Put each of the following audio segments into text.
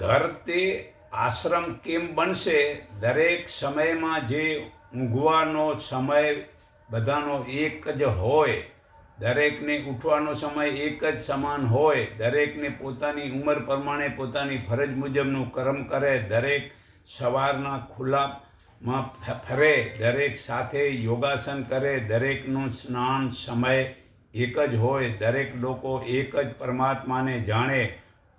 ઘર તે આશ્રમ કેમ બનશે? દરેક સમયમાં જે ઊંઘવાનો સમય બધાનો એક જ હોય, દરેકને ઉઠવાનો સમય એક જ સમાન હોય, દરેકને પોતાની ઉંમર પ્રમાણે પોતાની ફરજ મુજબનું કર્મ કરે, દરેક સવારના ખુલ્લામાં ફરે, દરેક સાથે યોગાસન કરે, દરેકનું સ્નાન સમય એક જ હોય, દરેક લોકો એક જ પરમાત્માને જાણે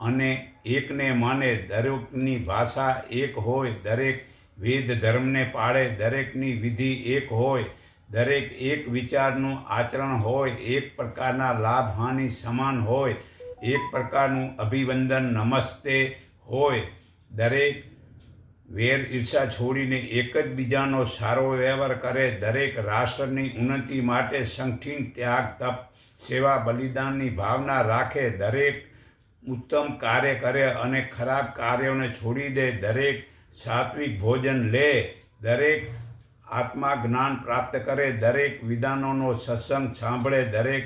અને એકને માને, દરેકની ભાષા એક હોય, દરેક વેદ ધર્મને પાળે, દરેકની વિધિ એક હોય, દરેક એક વિચારનું આચરણ હોય, એક પ્રકારના લાભ હાનિ સમાન હોય, એક પ્રકારનું અભિવંદન નમસ્તે હોય, દરેક વેર ઈર્ષા છોડીને એક જ બીજાનો સારો વ્યવહાર કરે, દરેક રાષ્ટ્રની ઉન્નતિ માટે સંગઠિત ત્યાગ તપ સેવા બલિદાનની ભાવના રાખે, દરેક ઉત્તમ કાર્ય કરે અને ખરાબ કાર્યોને છોડી દે, દરેક સાત્વિક ભોજન લે, દરેક આત્મા જ્ઞાન પ્રાપ્ત કરે, દરેક વિદ્વાનોનો સત્સંગ સાંભળે, દરેક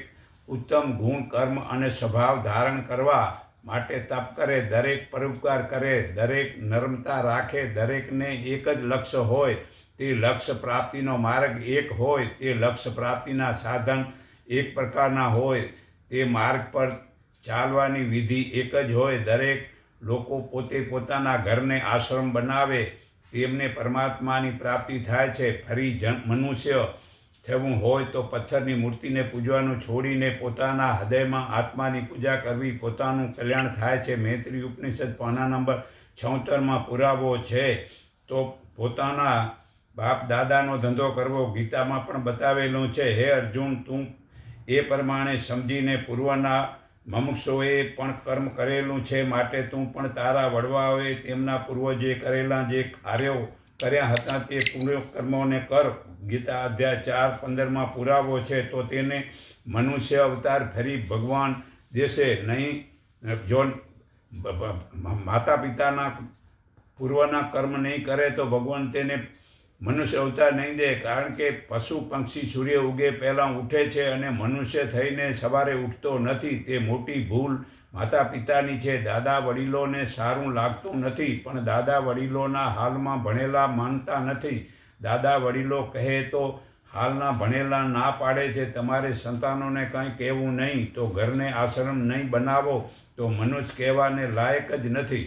ઉત્તમ ગુણ કર્મ અને સ્વભાવ ધારણ કરવા માટે તપ કરે, દરેક પરોપકાર કરે, દરેક નમ્રતા રાખે, દરેકને એક જ લક્ષ્ય હોય, તે લક્ષ્ય પ્રાપ્તિનો માર્ગ એક હોય, તે લક્ષ્ય પ્રાપ્તિના સાધન એક પ્રકારના હોય, તે માર્ગ પર ચાલવાની વિધિ એક જ હોય, દરેક લોકો પોતે પોતાના ઘરને આશ્રમ બનાવે, તેમને પરમાત્માની પ્રાપ્તિ થાય છે. ફરી મનુષ્ય થવું હોય તો પથ્થરની મૂર્તિને પૂજવાનું છોડીને પોતાના હૃદયમાં આત્માની પૂજા કરવી, પોતાનું કલ્યાણ થાય છે. મૈત્રી ઉપનિષદ પાના નંબર 76 પુરાવો છે. તો પોતાના બાપ દાદાનો ધંધો કરવો ગીતામાં પણ બતાવેલું છે. હે અર્જુન, તું એ પ્રમાણે સમજીને પૂર્વના મનુષ્યોએ પણ કર્મ કરેલું છે, માટે તું પણ તારા વડવાઓએ તેમના પૂર્વજે કરેલા જે કાર્યો કર્યા હતા તે પુણ્ય કર્મોને કર. ગીતા અધ્યાય 4:15 પુરાવો છે. તો તેને મનુષ્ય અવતાર ફરી ભગવાન દેશે નહીં. જો માતા પિતાના પૂર્વના કર્મ નહીં કરે તો ભગવાન તેને મનુષ્ય અવતાર નહીં દે, કારણ કે પશુ પક્ષી સૂર્ય ઉગે પહેલાં ઉઠે છે અને મનુષ્ય થઈને સવારે ઉઠતો નથી. તે મોટી ભૂલ માતા પિતાની છે. દાદા વડીલોને સારું લાગતું નથી, પણ દાદા વડીલોના હાલમાં ભણેલા માનતા નથી. દાદા વડીલો કહે તો હાલના ભણેલા ના પાડે છે. તમારે સંતાનોને કંઈ કહેવું નહીં, તો ઘરને આશ્રમ નહીં બનાવો તો મનુષ્ય કહેવાને લાયક જ નથી.